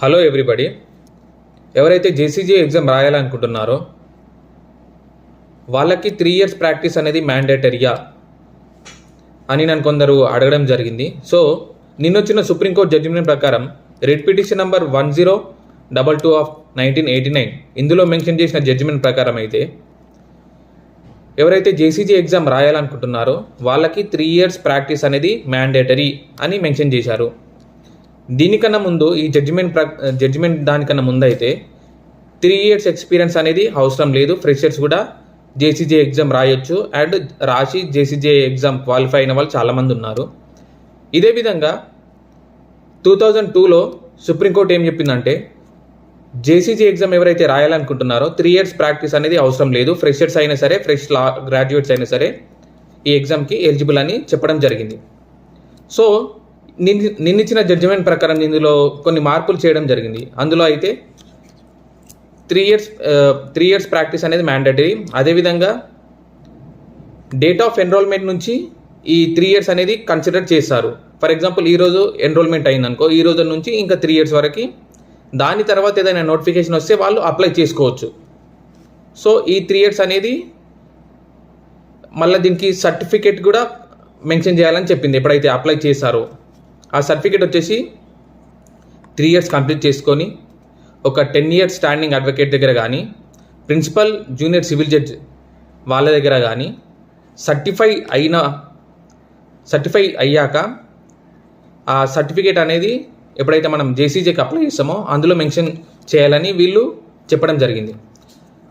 Hello everybody, ఎవరైతే JCG exam రాయాలనుకుంటున్నారో వాళ్ళకి 3 years practice అనేది మ్యాండేటరీయా అని నన్ను కొందరు అడగడం జరిగింది. సో నిన్నొచ్చిన సుప్రీంకోర్టు జడ్జిమెంట్ ప్రకారం రిట్ పిటిషన్ నంబర్ 1022 ఆఫ్ 1989 ఇందులో మెన్షన్ చేసిన జడ్జిమెంట్ ప్రకారం అయితే ఎవరైతే జేసీజీ ఎగ్జామ్ రాయాలనుకుంటున్నారో వాళ్ళకి 3 ఇయర్స్ ప్రాక్టీస్ అనేది మ్యాండేటరీ అని మెన్షన్ చేశారు. దీనికన్నా ముందు ఈ జడ్జిమెంట్ దానికన్నా ముందు అయితే 3 ఇయర్స్ ఎక్స్పీరియన్స్ అనేది అవసరం లేదు, ఫ్రెషర్స్ కూడా జేసీజీ ఎగ్జామ్ రాయొచ్చు అండ్ రాసి జేసీజీ ఎగ్జామ్ క్వాలిఫై అయిన వాళ్ళు చాలామంది ఉన్నారు. ఇదే విధంగా 2002లో సుప్రీంకోర్టు ఏం చెప్పిందంటే జేసీజీ ఎగ్జామ్ ఎవరైతే రాయాలనుకుంటున్నారో 3 ఇయర్స్ ప్రాక్టీస్ అనేది అవసరం లేదు, ఫ్రెషర్స్ అయినా సరే ఫ్రెష్ గ్రాడ్యుయేట్స్ అయినా సరే ఈ ఎగ్జామ్కి ఎలిజిబుల్ అని చెప్పడం జరిగింది. సో నిన్నిచ్చిన జడ్జిమెంట్ ప్రకారం ఇందులో కొన్ని మార్పులు చేయడం జరిగింది. అందులో అయితే 3 ఇయర్స్ ప్రాక్టీస్ అనేది మ్యాండేటరీ. అదేవిధంగా డేట్ ఆఫ్ ఎన్రోల్మెంట్ నుంచి ఈ 3 ఇయర్స్ అనేది కన్సిడర్ చేస్తారు. ఫర్ ఎగ్జాంపుల్ ఈరోజు ఎన్రోల్మెంట్ అయిందనుకో, ఈ రోజు నుంచి ఇంకా 3 ఇయర్స్ వరకు, దాని తర్వాత ఏదైనా నోటిఫికేషన్ వస్తే వాళ్ళు అప్లై చేసుకోవచ్చు. సో ఈ 3 ఇయర్స్ అనేది మళ్ళీ దీనికి సర్టిఫికేట్ కూడా మెన్షన్ చేయాలని చెప్పింది. ఎప్పుడైతే అప్లై చేశారో ఆ సర్టిఫికేట్ వచ్చేసి 3 ఇయర్స్ కంప్లీట్ చేసుకొని ఒక 10 ఇయర్స్ స్టాండింగ్ అడ్వకేట్ దగ్గర కానీ, ప్రిన్సిపల్ జూనియర్ సివిల్ జడ్జ్ వాళ్ళ దగ్గర కానీ సర్టిఫై అయ్యాక ఆ సర్టిఫికేట్ అనేది ఎప్పుడైతే మనం జేసీజీకి అప్లై చేస్తామో అందులో మెన్షన్ చేయాలని వీళ్ళు చెప్పడం జరిగింది.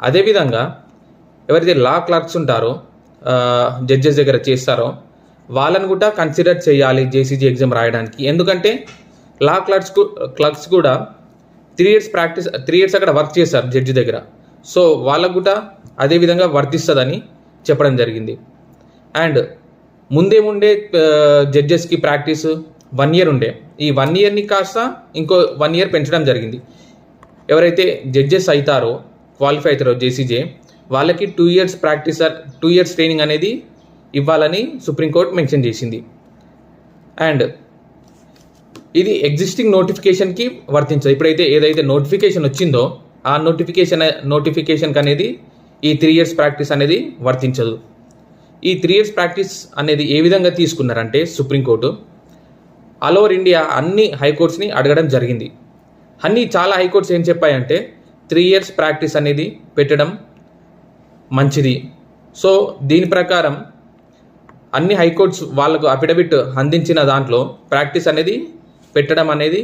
అదేవిధంగా ఎవరైతే లా క్లర్క్స్ ఉంటారో, జడ్జెస్ దగ్గర చేస్తారో వాళ్ళని కూడా కన్సిడర్ చేయాలి జేసీజీ ఎగ్జామ్ రాయడానికి. ఎందుకంటే లా క్లర్క్స్ కూడా 3 ఇయర్స్ ప్రాక్టీస్ 3 ఇయర్స్ అక్కడ వర్క్ చేస్తారు జడ్జి దగ్గర. సో వాళ్ళకు కూడా అదేవిధంగా వర్తిస్తుందని చెప్పడం జరిగింది. అండ్ ముందే జడ్జెస్కి ప్రాక్టీస్ 1 ఇయర్ ఉండే, ఈ 1 ఇయర్ని కాస్త ఇంకో 1 ఇయర్ పెంచడం జరిగింది. ఎవరైతే జడ్జెస్ అవుతారో క్వాలిఫై అవుతారో జేసీజీ వాళ్ళకి 2 ఇయర్స్ ప్రాక్టీస్ 2 ఇయర్స్ ట్రైనింగ్ అనేది ఇవ్వాలని సుప్రీంకోర్టు మెన్షన్ చేసింది. అండ్ ఇది ఎగ్జిస్టింగ్ నోటిఫికేషన్కి వర్తించదు. ఇప్పుడైతే ఏదైతే నోటిఫికేషన్ వచ్చిందో ఆ నోటిఫికేషన్కి అనేది ఈ 3 ఇయర్స్ ప్రాక్టీస్ అనేది వర్తించదు. ఈ 3 ఇయర్స్ ప్రాక్టీస్ అనేది ఏ విధంగా తీసుకున్నారంటే సుప్రీంకోర్టు ఆల్ ఓవర్ ఇండియా అన్ని హైకోర్ట్స్ని అడగడం జరిగింది. చాలా హైకోర్ట్స్ ఏం చెప్పాయంటే 3 ఇయర్స్ ప్రాక్టీస్ అనేది పెట్టడం మంచిది. సో దీని ప్రకారం అన్ని హైకోర్ట్స్ వాళ్ళకు అఫిడవిట్ అందించిన దాంట్లో ప్రాక్టీస్ అనేది పెట్టడం అనేది